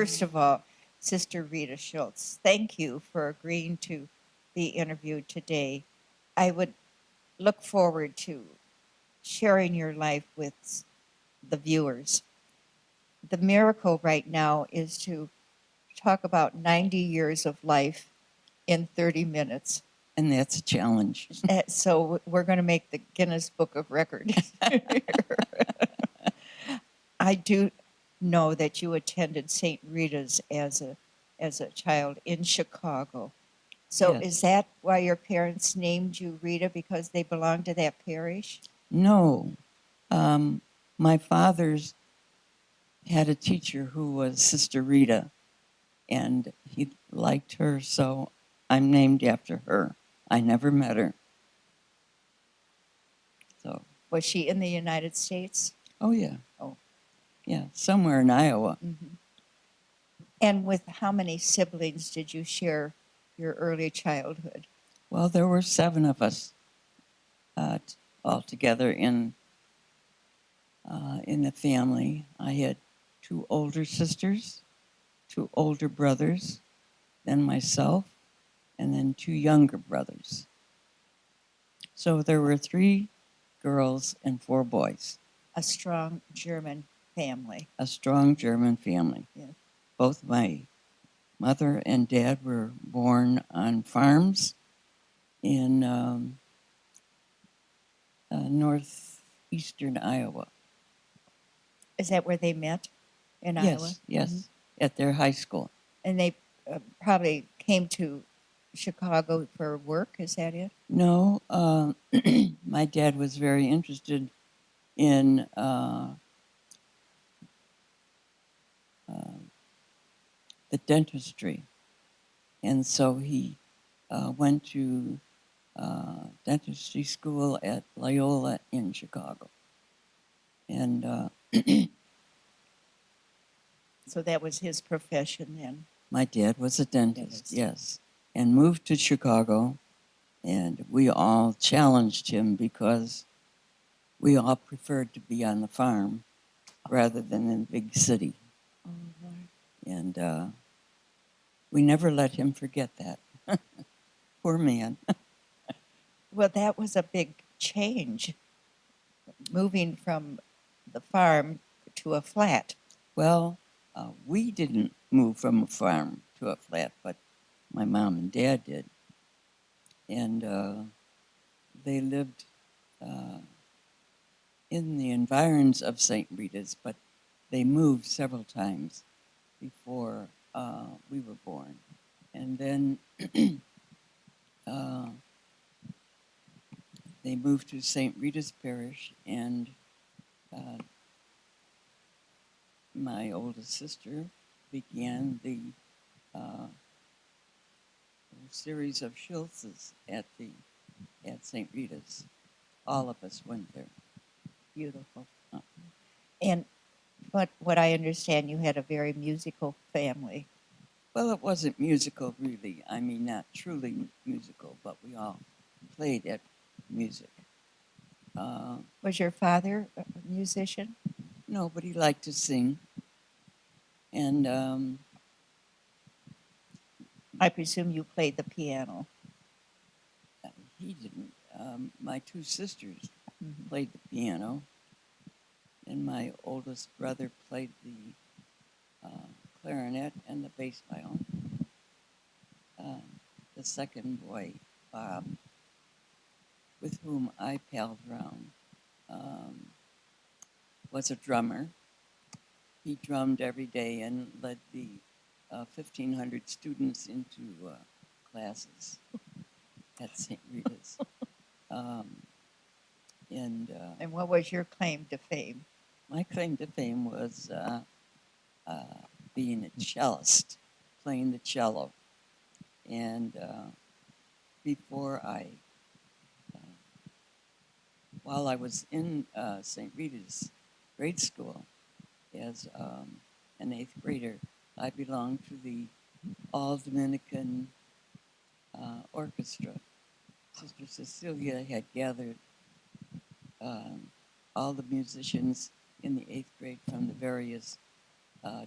First of all, Sister Rita Schiltz, thank you for agreeing to be interviewed today. I would look forward to sharing your life with the viewers. The miracle right now is to talk about 90 years of life in 30 minutes. And that's a challenge. So we're going to make the Guinness Book of Records. I do know that you attended St. Rita's as a child in Chicago. So Yes. Is that why your parents named you Rita, because they belonged to that parish? No. My father's had a teacher who was Sister Rita, and he liked her, so I'm named after her. I never met her. So. Was she in the United States? Oh, yeah. Oh. Yeah, somewhere in Iowa. Mm-hmm. And with how many siblings did you share your early childhood? Well, there were 7 of us all together in the family. I had 2 older sisters, 2 older brothers, then myself, and then 2 younger brothers. So there were 3 girls and 4 boys. A strong German family. A strong German family. Yeah. Both my mother and dad were born on farms in northeastern Iowa. Is that where they met? In Iowa? Yes, Mm-hmm. At their high school. And they probably came to Chicago for work, is that it? No, my dad was very interested in the dentistry, and so he went to dentistry school at Loyola in Chicago. And so that was his profession then? My dad was a dentist, yes, and moved to Chicago, and we all challenged him because we all preferred to be on the farm rather than in the big city. Oh, Lord. And we never let him forget that. Poor man. Well, that was a big change, moving from the farm to a flat. Well, we didn't move from a farm to a flat, but my mom and dad did. And they lived in the environs of St. Rita's, but they moved several times before we were born. And then they moved to St. Rita's Parish, and my oldest sister began the series of Schiltzes at St. Rita's. All of us went there. Beautiful. And what I understand, you had a very musical family. Well, it wasn't musical, really. I mean, not truly musical, but we all played at music. Was your father a musician? No, but he liked to sing. And I presume you played the piano. He didn't. My 2 sisters played the piano, and my oldest brother played the clarinet and the bass violin. The second boy, Bob, with whom I palled around, was a drummer. He drummed every day and led the 1,500 students into classes at St. Rita's. And what was your claim to fame? My claim to fame was being a cellist, playing the cello. And while I was in St. Rita's grade school as an 8th grader, I belonged to the all-Dominican orchestra. Sister Cecilia had gathered all the musicians in the 8th grade from the various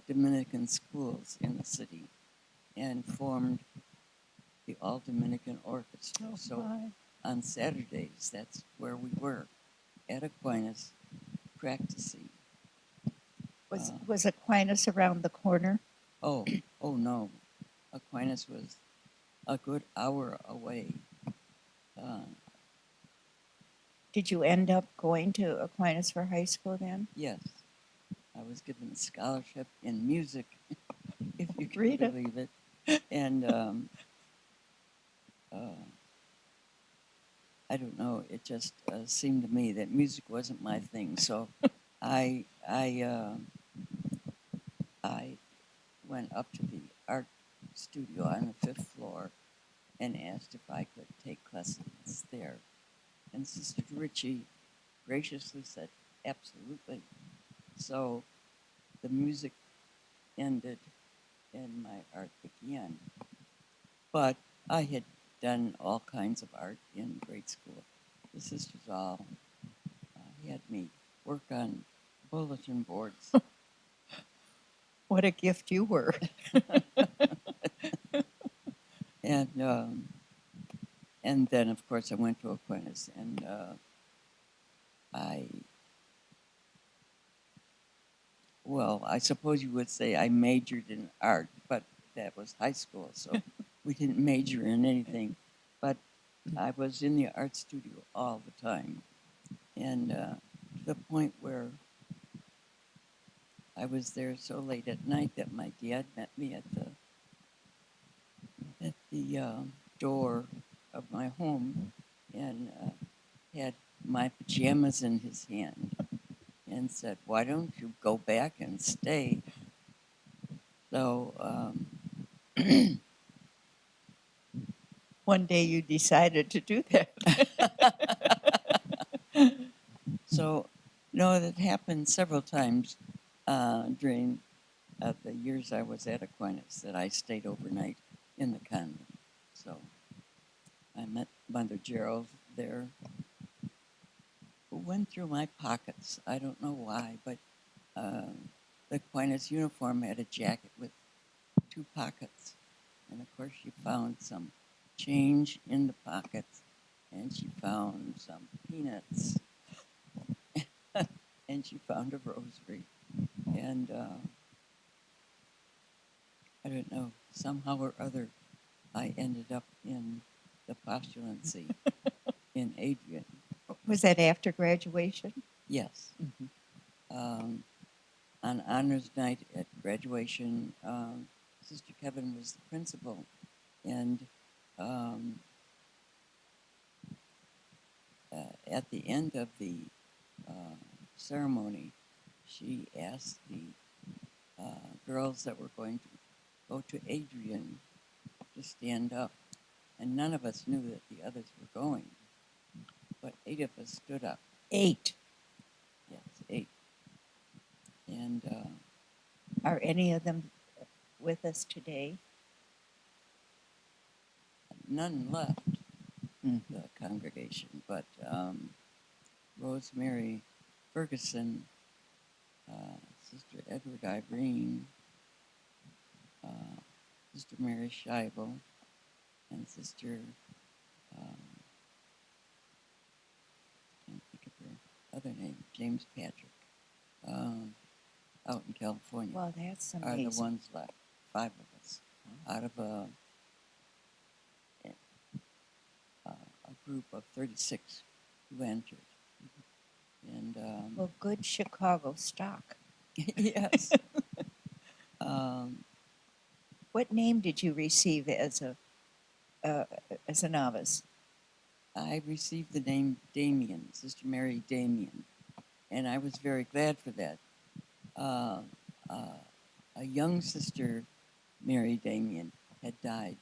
Dominican schools in the city and formed the All Dominican Orchestra. Oh, So my. on Saturdays, that's where we were at Aquinas practicing. Was Aquinas around the corner? Oh no, Aquinas was a good hour away. Did you end up going to Aquinas for high school then? Yes, I was given a scholarship in music, if you can Rita. believe it, and I don't know. It just seemed to me that music wasn't my thing, so I went up to the art studio on the 5th floor and asked if I could take lessons there. And Sister Ritchie graciously said, absolutely. So the music ended and my art began. But I had done all kinds of art in grade school. The sisters all had me work on bulletin boards. What a gift you were. And then, of course, I went to Aquinas, and I suppose you would say I majored in art, but that was high school, so we didn't major in anything. But I was in the art studio all the time, and to the point where I was there so late at night that my dad met me at the door of my home and had my pajamas in his hand and said, "Why don't you go back and stay?" So One day you decided to do that. So, no, that happened several times during the years I was at Aquinas that I stayed overnight in the convent. So I met Mother Gerald there, who went through my pockets. I don't know why, but the Aquinas uniform had a jacket with 2 pockets. And of course, she found some change in the pockets, and she found some peanuts, and she found a rosary. And I don't know, somehow or other, I ended up in the postulancy in Adrian. Was that after graduation? Yes. On honors night at graduation, Sister Kevin was the principal, and at the end of the ceremony, she asked the girls that were going to go to Adrian to stand up, and none of us knew that the others were going, but 8 of us stood up. 8. Yes, 8. And Are any of them with us today? none left the congregation, but Rosemary Ferguson, Sister Edward Irene, Sister Mary Scheibel, and Sister, can't think of her other name, James Patrick, out in California, Well, that's are amazing. the ones left, 5 of us, out of a group of 36 who entered. And Well, good Chicago stock. yes. What name did you receive as a novice? I received the name Damian, Sister Mary Damian, and I was very glad for that. A young Sister Mary Damian had died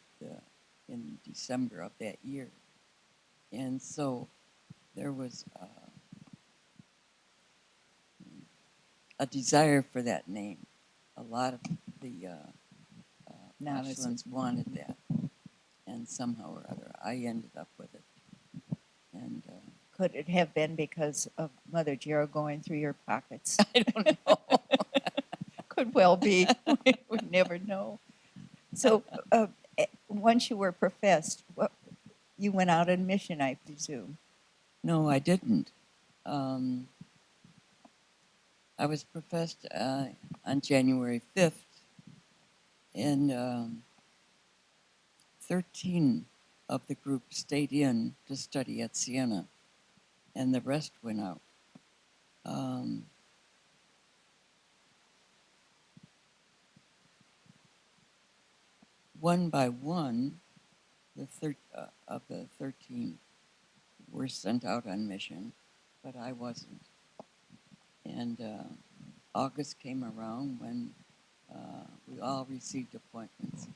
in December of that year, and so there was a desire for that name. A lot of the Novices wanted that, and somehow or other, I ended up with it. And Could it have been because of Mother Gerald going through your pockets? I don't know. well be. We never know. So, once you were professed, you went out on mission, I presume. No, I didn't. I was professed on January 5th, and 13 of the group stayed in to study at Siena, and the rest went out. One by one, of the 13 were sent out on mission, but I wasn't. And August came around when we all received appointments,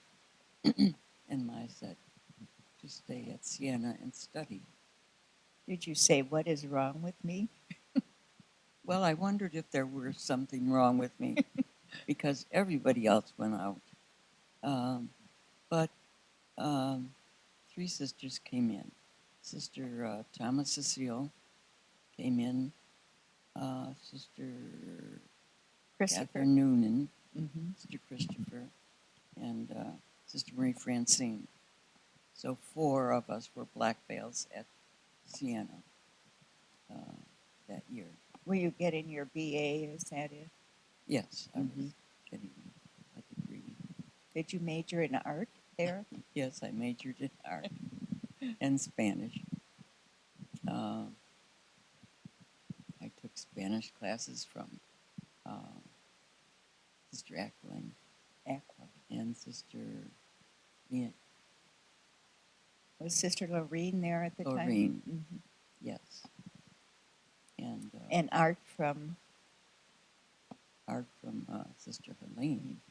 and I said to stay at Siena and study. Did you say, "What is wrong with me"? Well, I wondered if there were something wrong with me because everybody else went out. But 3 sisters came in. Sister Thomas Cecile came in. Sister Christopher. Catherine Noonan, Mm-hmm. Sister Christopher, and Sister Marie Francine. So 4 of us were black veils at Siena that year. Were you getting your BA? Is that it? Yes, I Mhm. was getting a degree. Did you major in art there? Yes, I majored in art and Spanish. I took Spanish classes from Sister Ackling Aqua. and Sister Ian. Was Sister Lorene there at the time? Lorene, Mm-hmm. yes. And art from? Art from Sister Helene.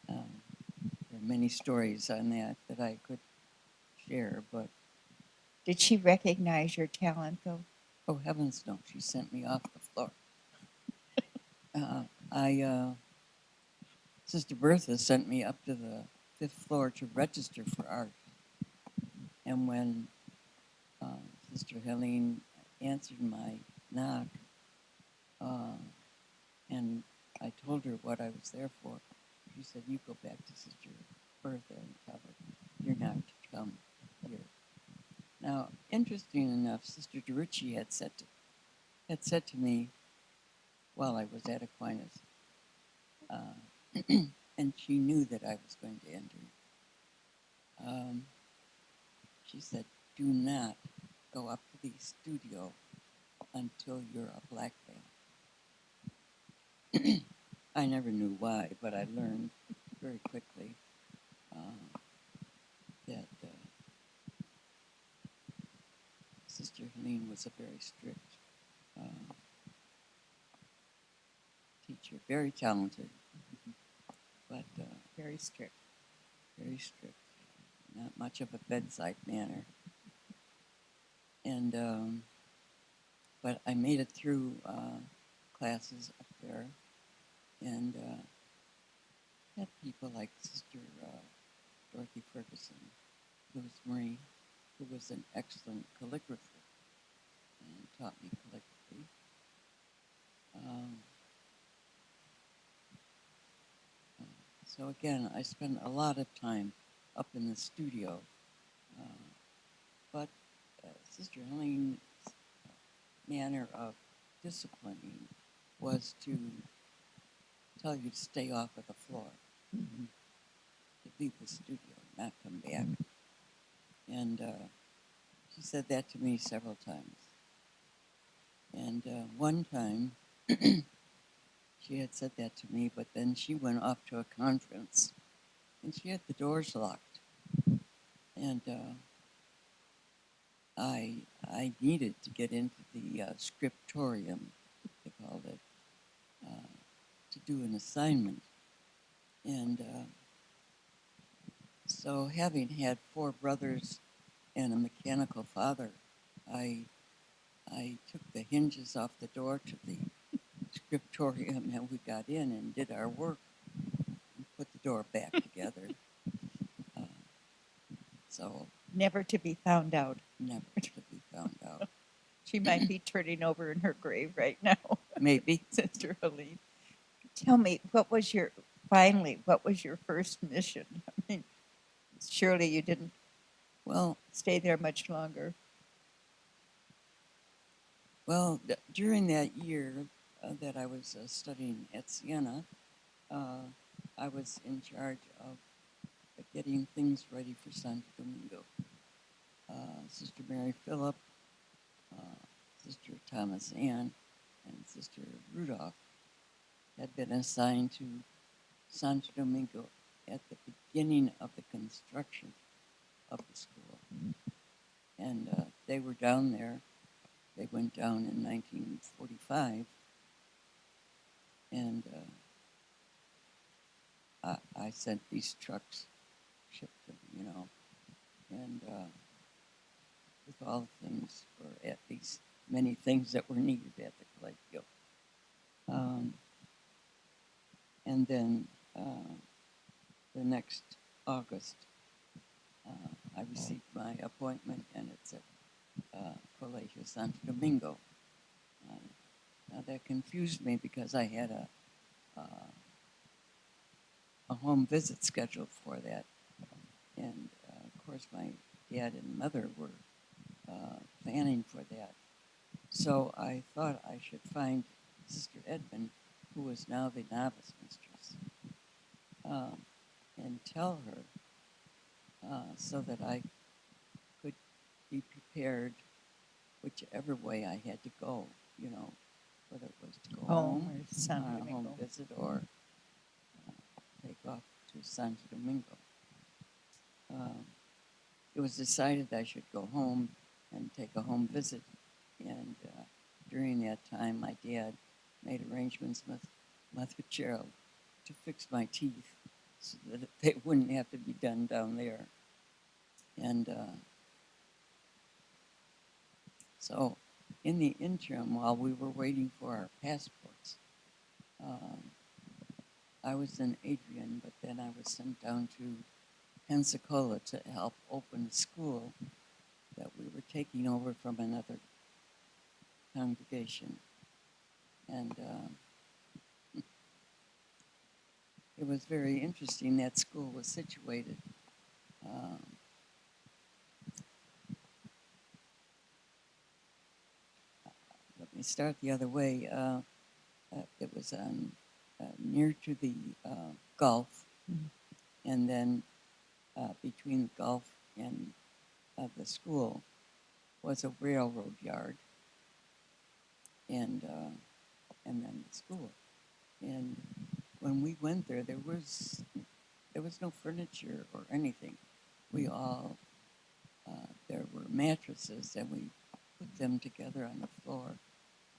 There are many stories on that I could share, but Did she recognize your talent, though? oh heavens no, she sent me off the floor. Sister Bertha sent me up to the 5th floor to register for art. And when Sister Helene answered my knock, and I told her what I was there for, she said, "You go back to Sister Bertha and tell her you're not to come here." Now, interesting enough, Sister DeRicci had said to me while I was at Aquinas, and she knew that I was going to enter. She said, "Do not go up to the studio until you're a black veil." I never knew why, but I learned very quickly that Sister Helene was a very strict teacher, very talented, but Very strict. very strict. Not much of a bedside manner. And but I made it through classes up there, and had people like Sister Dorothy Ferguson, Louis Marie, who was an excellent calligrapher and taught me calligraphy. So again, I spent a lot of time up in the studio, but Sister Helene's manner of disciplining was to tell you to stay off of the floor, Mm-hmm. to leave the studio, not come back. And she said that to me several times. And one time, she had said that to me, but then she went off to a conference, and she had the doors locked. And I needed to get into the scriptorium, they called it, to do an assignment. And so having had 4 brothers and a mechanical father, I took the hinges off the door to the scriptorium, and we got in and did our work and put the door back together. So Never to be found out. never to be found out. She might be turning over in her grave right now. Maybe. Sister Helene. Tell me, what was your first mission? I mean, surely you didn't Well, stay there much longer. well, during that year that I was studying at Siena, I was in charge of getting things ready for Santo Domingo. Sister Mary Phillip, uh, Sister Thomas Ann, and Sister Rudolph had been assigned to Santo Domingo at the beginning of the construction of the school. And they were down there. They went down in 1945. And I sent these trucks, shipped them, and with all the things, or at least many things that were needed at the collegio. And then the next August, I received my appointment, and it's at Collegio Santo Domingo. Now that confused me because I had a home visit scheduled for that, and of course my dad and mother were planning for that. So I thought I should find Sister Edmund, who was now the novice mistress, and tell her so that I could be prepared whichever way I had to go, whether it was to go home Or Santo on a Domingo. home visit or take off to Santo Domingo. It was decided I should go home and take a home visit, and during that time my dad made arrangements with Mother Gerald to fix my teeth so that they wouldn't have to be done down there. And so in the interim, while we were waiting for our passports, I was in Adrian, but then I was sent down to Pensacola to help open a school that we were taking over from another congregation. And it was very interesting. That school was situated let me start the other way. It was near to the Gulf, and then between the Gulf and the school was a railroad yard, and then the school. And when we went there, there was no furniture or anything. We all there were mattresses, and we put them together on the floor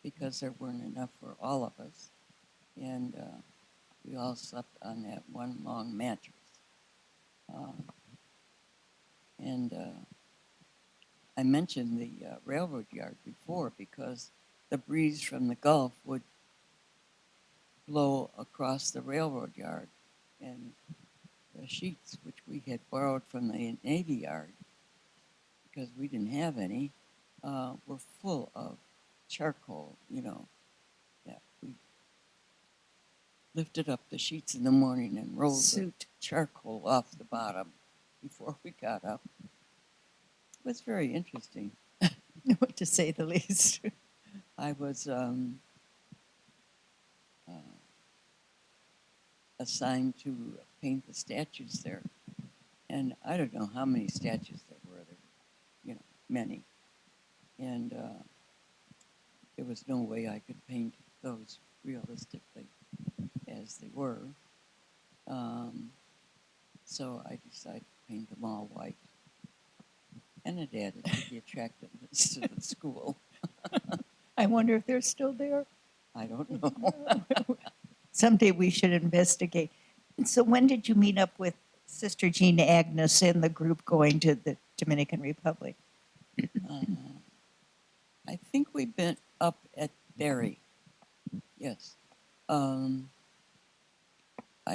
because there weren't enough for all of us, and we all slept on that one long mattress. And I mentioned the railroad yard before because the breeze from the Gulf would blow across the railroad yard, and the sheets, which we had borrowed from the Navy Yard because we didn't have any, were full of charcoal, that we lifted up the sheets in the morning and rolled the charcoal off the bottom before we got up. It was very interesting. To say the least. I was assigned to paint the statues there, and I don't know how many statues there were. There were, many, and there was no way I could paint those realistically as they were. So I decided to paint them all white, and it added to the attractiveness to the school. I wonder if they're still there. I don't know. Someday we should investigate. And so when did you meet up with Sister Jean Agnes and the group going to the Dominican Republic? I think we've been up at Barry. Yes. I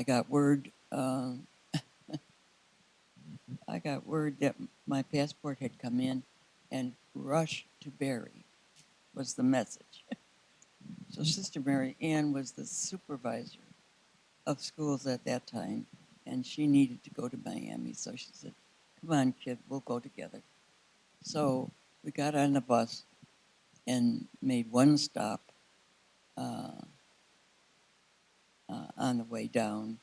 got word that my passport had come in, and rush to Barry was the message. So Sister Mary Ann was the supervisor of schools at that time, and she needed to go to Miami. So she said, "Come on, kid, we'll go together." So we got on the bus and made one stop uh, on the way down.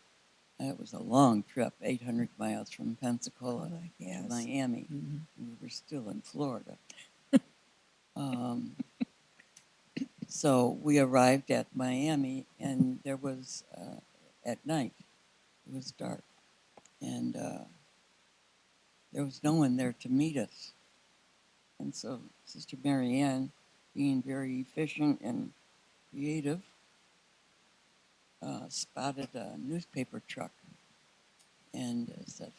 It was a long trip, 800 miles from Pensacola to Miami. Mm-hmm. We were still in Florida. Um, so we arrived at Miami, and there was, at night, it was dark, and there was no one there to meet us. And so Sister Marianne, being very efficient and creative, spotted a newspaper truck and said,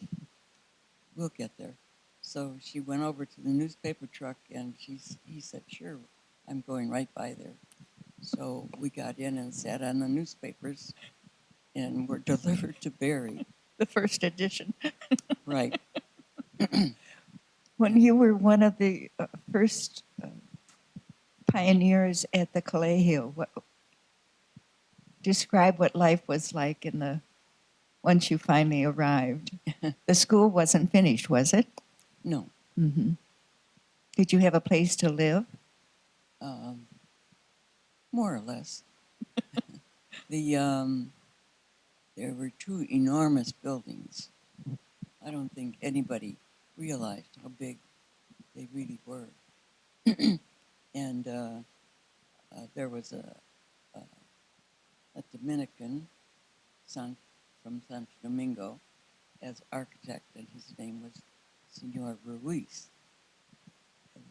"We'll get there." So she went over to the newspaper truck, and he said, "Sure, I'm going right by there." So we got in and sat on the newspapers and were delivered to Barry. The first edition. Right. When you were one of the first pioneers at the collegio, describe what life was like once you finally arrived. The school wasn't finished, was it? No. Mm-hmm. Did you have a place to live? More or less. There were two enormous buildings. I don't think anybody realized how big they really were. And there was a Dominican from Santo Domingo as architect, and his name was Senor Ruiz,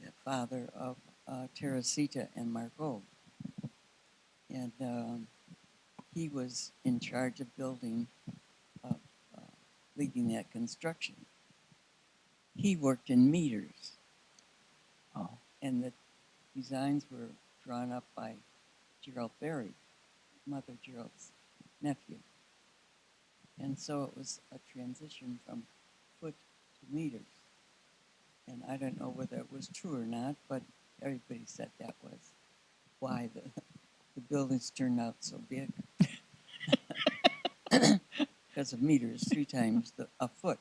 the father of Teresita and Margot. And he was in charge of leading that construction. He worked in meters. Oh. And the designs were drawn up by Gerald Berry, Mother Gerald's nephew. And so it was a transition from foot to meters. And I don't know whether it was true or not, but everybody said that was why the buildings turned out so big. Because a meter is 3 times a foot,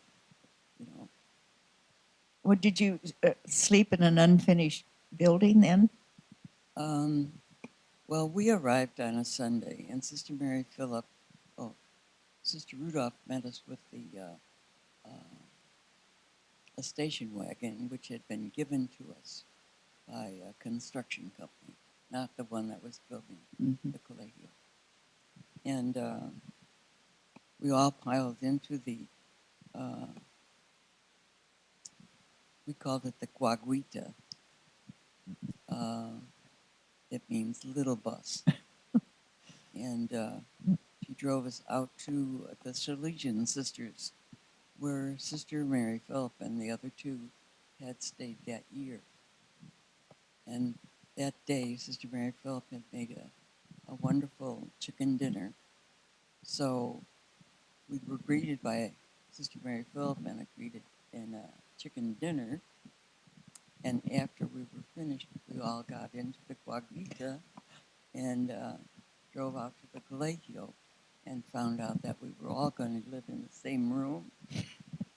you know. Well, did you sleep in an unfinished building then? Well, we arrived on a Sunday, and Sister Mary Philip, Sister Rudolph met us with a station wagon, which had been given to us by a construction company, not the one that was building the collegio. And we all piled into we called it the guaguita. It means little bus. And she drove us out to the Salesian Sisters, where Sister Mary Philip and the other two had stayed that year. And that day, Sister Mary Philip had made a wonderful chicken dinner. So we were greeted by Sister Mary Philip and a chicken dinner. And after we were finished, we all got into the guaguita and drove out to the collegio and found out that we were all going to live in the same room,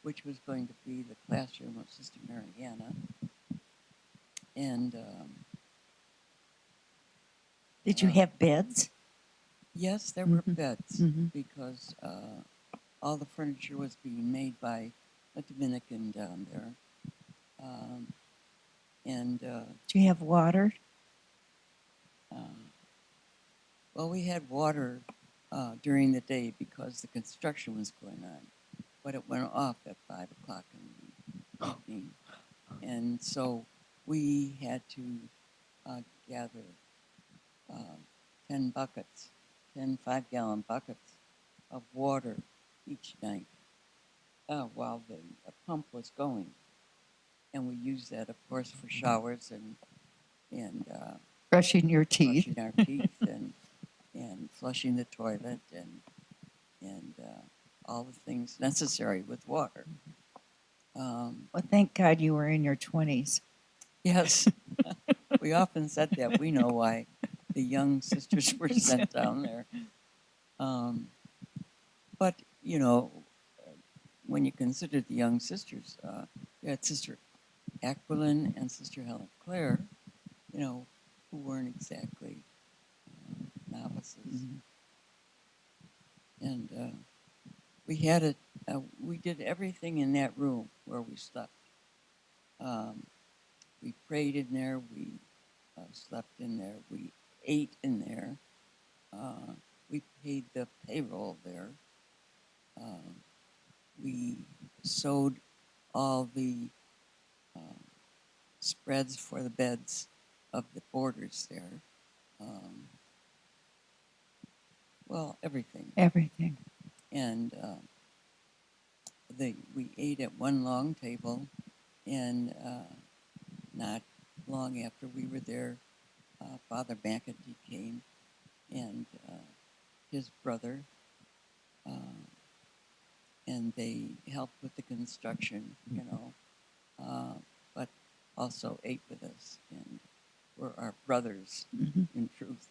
which was going to be the classroom of Sister Mariana. And Did you have beds? yes, there were beds because all the furniture was being made by a Dominican down there. Do you have water? Well, we had water during the day because the construction was going on, but it went off at 5 o'clock in the evening. And so we had to gather 10 buckets, 10 5-gallon buckets of water each night while the pump was going. And we used that, of course, for showers and Brushing your teeth. brushing our teeth and flushing the toilet and all the things necessary with water. Well, thank God you were in your 20s. Yes, we often said that. We know why the young sisters were sent down there. But, you know, when you consider the young sisters, you had Sister Aquilin and Sister Helen Clare, you know, who weren't exactly novices. And we did everything in that room where we slept. We prayed in there, we slept in there, we ate in there, we paid the payroll there, we sewed all the spreads for the beds of the boarders there. Well, everything. Everything. And we ate at one long table, and not long after we were there, Father McAtee came, and his brother, and they helped with the construction, you know, but also ate with us and were our brothers in truth.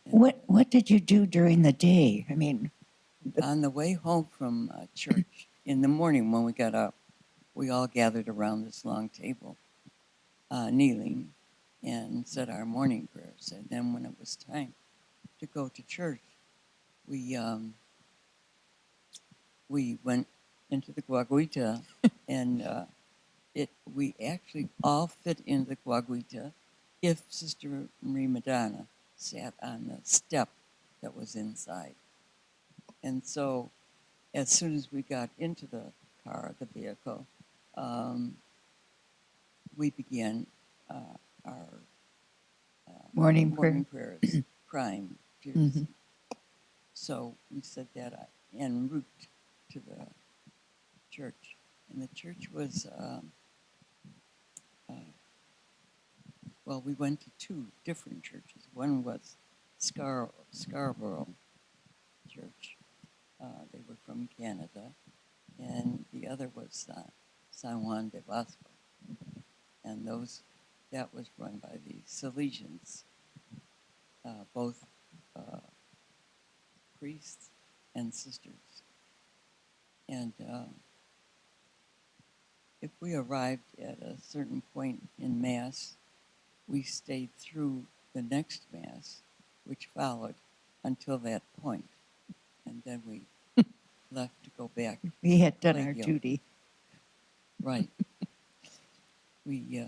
And What did you do during the day? I mean, on the way home from church in the morning when we got up, we all gathered around this long table, kneeling, and said our morning prayers. And then when it was time to go to church, we went into the guaguita, and we actually all fit into the guaguita if Sister Marie Madonna sat on the step that was inside. And so as soon as we got into the car, the vehicle, we began our morning prayer. prayers, crying tears. So we said that en route to the church. And the church was, well, we went to two different churches. One was Scarborough Church. They were from Canada. And the other was San Juan de Bosco. And that was run by the Salesians, both priests and sisters. And if we arrived at a certain point in Mass, we stayed through the next Mass, which followed until that point. And then we left to go back. We had done our collegio. duty. Right. We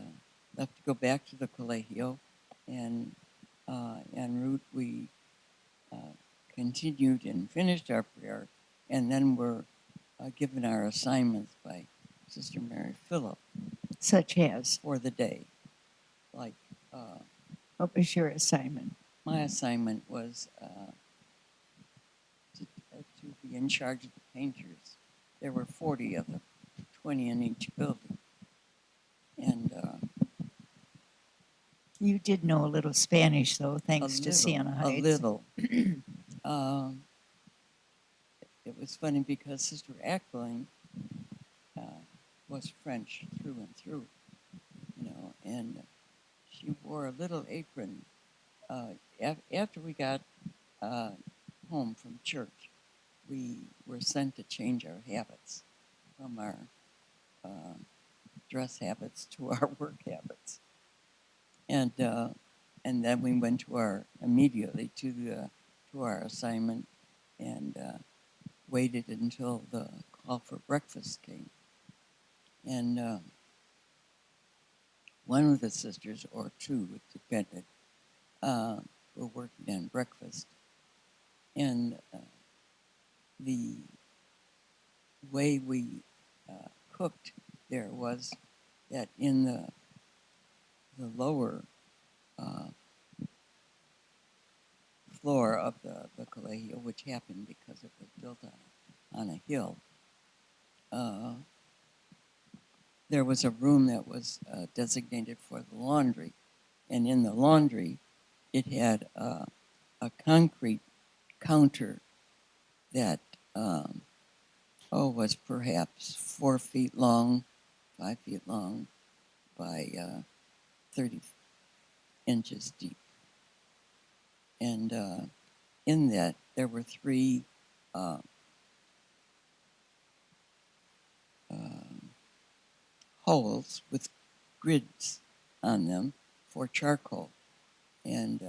left to go back to the collegio, and en route we continued and finished our prayer, and then were given our assignments by Sister Mary Phillip. Such as? For the day. Like, what was your assignment? My assignment was to be in charge of the painters. There were 40 of them, 20 in each building. And you did know a little Spanish, though, thanks to Siena Heights. A little. It was funny because Sister Aquilin was French through and through, you know, and she wore a little apron. After we got home from church, we were sent to change our habits from our dress habits to our work habits. And then we went immediately to our assignment and waited until the call for breakfast came. And one of the sisters, or two, it depended, were working on breakfast. And the way we cooked there was that in the lower floor of the collegio, which happened because it was built on a hill, there was a room that was designated for the laundry. And in the laundry, it had a concrete counter that was perhaps 4 feet long, 5 feet long, by 30 inches deep. And in that, there were 3 holes with grids on them for charcoal. And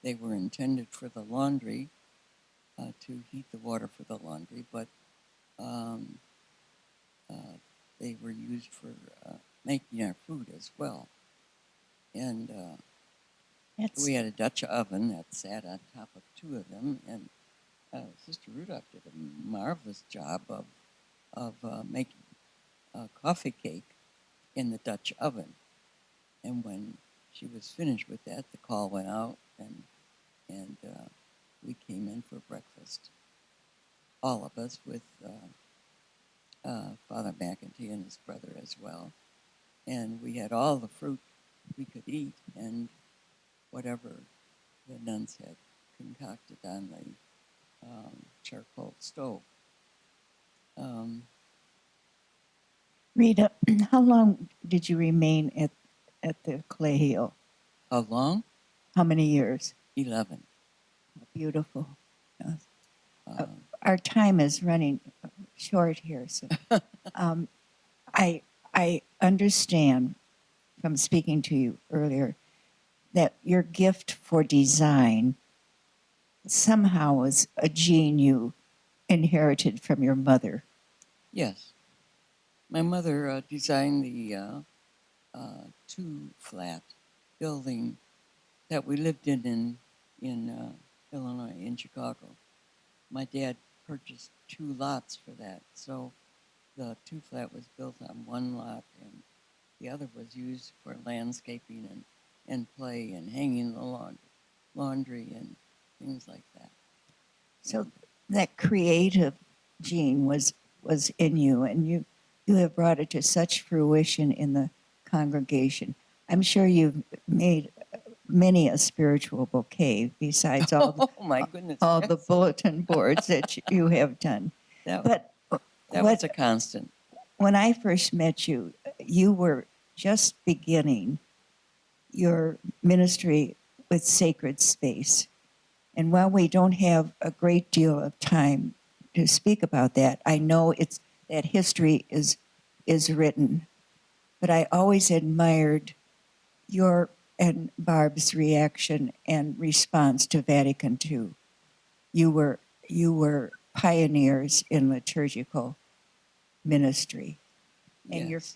they were intended for the laundry, to heat the water for the laundry, but um, they were used for making our food as well. And we had a Dutch oven that sat on top of two of them, and Sister Rudolph did a marvelous job of making coffee cake in the Dutch oven. And when she was finished with that, the call went out, and we came in for breakfast, all of us, with Father McEntee and his brother as well. And we had all the fruit we could eat and whatever the nuns had concocted on the charcoal stove. Rita, how long did you remain at the collegio? How long? How many years? 11. Beautiful. Our time is running short here, so I understand from speaking to you earlier that your gift for design somehow was a gene you inherited from your mother. Yes. My mother designed the two-flat building that we lived in Illinois, in Chicago. My dad purchased 2 lots for that, so the two-flat was built on one lot, and the other was used for landscaping and play and hanging the laundry and things like that. So that creative gene was in you, and you have brought it to such fruition in the congregation. I'm sure you've made many a spiritual bouquet besides all the, oh my goodness, all yes. the bulletin boards that you have done. That was a constant. When I first met you, you were just beginning your ministry with Sacred Space. And while we don't have a great deal of time to speak about that, I know that history is written. But I always admired your and Barb's reaction and response to Vatican II. You were pioneers in liturgical ministry. And yes.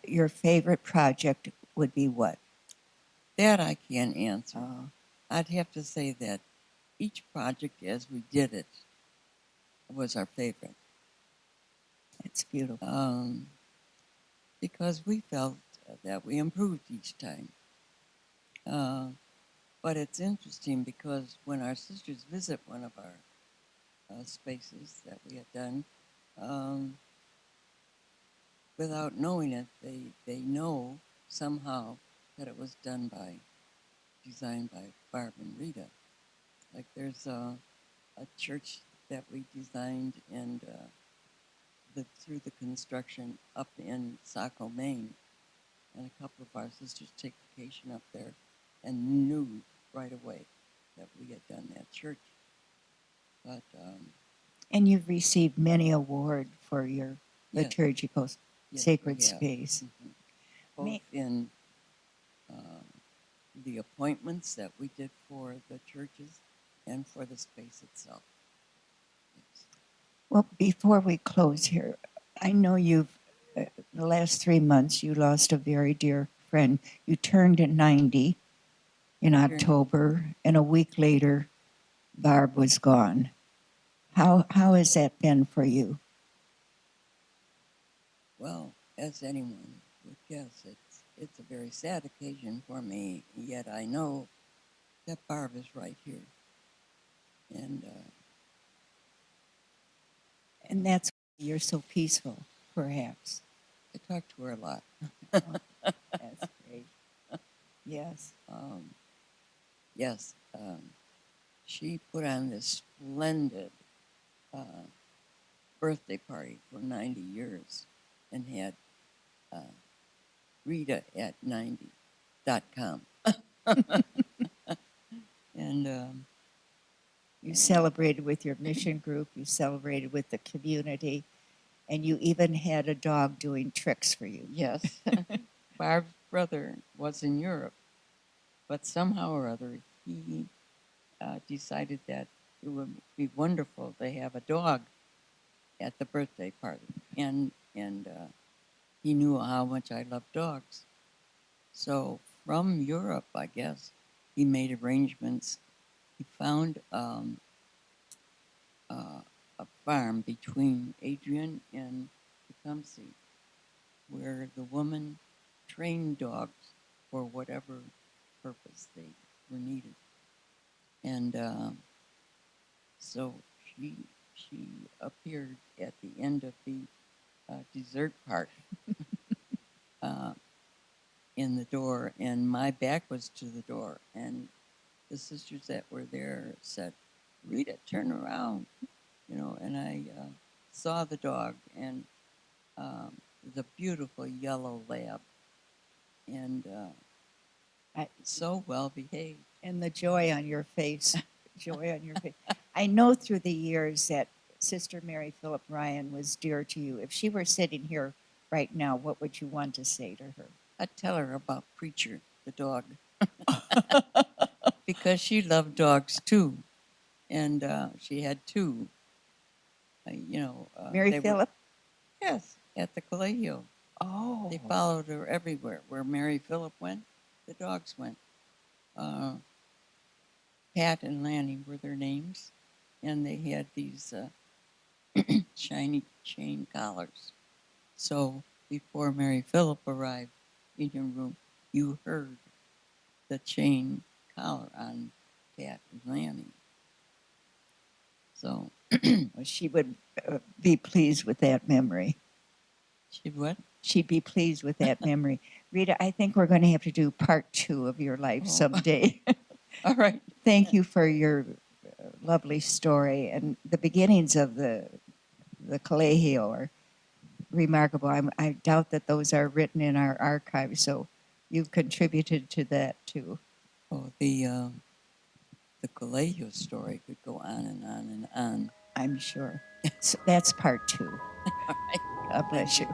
your favorite project would be what? That I can't answer. I'd have to say that each project as we did it was our favorite. It's beautiful. Because we felt that we improved each time. But it's interesting because when our sisters visit one of our spaces that we had done, without knowing it, they know somehow that it was designed by Barb and Rita. Like there's a church that we designed and through the construction up in Saco, Maine, and a couple of our sisters take vacation up there and knew right away that we had done that church. But and you've received many awards for your liturgical sacred yes, space. Mm-hmm. Both in the appointments that we did for the churches and for the space itself. Yes. Well, before we close here, I know the last 3 months you lost a very dear friend. You turned 90 in October, and a week later, Barb was gone. How has that been for you? Well, as anyone would guess, it's a very sad occasion for me, yet I know that Barb is right here. And that's why you're so peaceful, perhaps. I talk to her a lot. That's great. Yes. Yes. She put on this splendid birthday party for 90 years and had Rita at 90.com. And you celebrated with your mission group. You celebrated with the community. And you even had a dog doing tricks for you. Yes. Barb's brother was in Europe, but somehow or other he decided that it would be wonderful to have a dog at the birthday party, and he knew how much I loved dogs. So from Europe, I guess, he made arrangements. He found a farm between Adrian and Tecumseh where the woman trained dogs for whatever purpose they were needed. And so she appeared at the end of the dessert part uh, in the door, and my back was to the door, and the sisters that were there said, "Rita, turn around," and I saw the dog, and it was a beautiful yellow lab, and so well behaved. And the joy on your face, joy on your face. I know through the years that Sister Mary Philip Ryan was dear to you. If she were sitting here right now, what would you want to say to her? I'd tell her about Preacher, the dog, because she loved dogs too, and she had two. Mary Philip? Yes, at the collegio. Oh. They followed her everywhere. Where Mary Philip went, the dogs went. Pat and Lanny were their names, and they had these shiny chain collars. So before Mary Philip arrived in your room, you heard the chain collar on Pat and Lanny. So she would be pleased with that memory. She'd what? She'd be pleased with that memory. Rita, I think we're going to have to do part 2 of your life someday. All right. Thank you for your lovely story. And the beginnings of the collegio are remarkable. I doubt that those are written in our archives, so you've contributed to that too. Oh, the collegio story could go on and on and on. I'm sure. So that's part 2. All right. God bless you.